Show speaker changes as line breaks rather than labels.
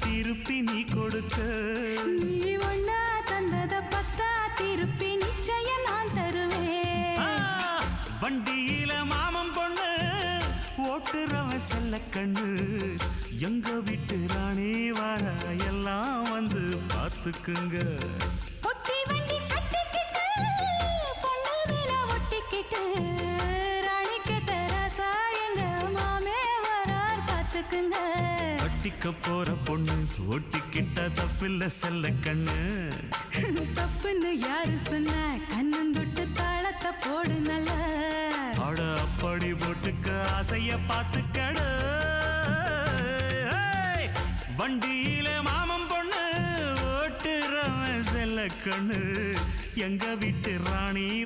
திருப்பி நீ கொடுக்க
நீ ஒண்ணா தந்தத பத்தா திருப்பி நிச்சயம் நான் தருவேன்
வண்டியில மாமன் பொண்ணு ஓட்டுறவன் செல்ல கண்ணு எங்க வீட்டு ராணி வர எல்லாம் வந்து பார்த்துக்குங்க
ஒட்டி வண்டி கட்டிக்கிட்டு பொண்ணு மேல ஒட்டிக்கிட்டு ராணிக்கு தராசா எங்க மாமே வரார் பார்த்துக்குங்க
ஒட்டிக்க போற பொண்ணு ஒட்டிக்கிட்ட தப்பில்ல செல்ல கண்ணு
தப்புன்னு யாரு சொன்ன கண்ணந்தொட்டு தாளத்தை போடு நல்ல
அட அப்படி போட்டுக்க ஆசைய பார்த்துக்கட வண்டியில மாமன் பொண்ணு ஓட்டுறவன் செல்ல கண்ணு எங்க வீட்டு ராணி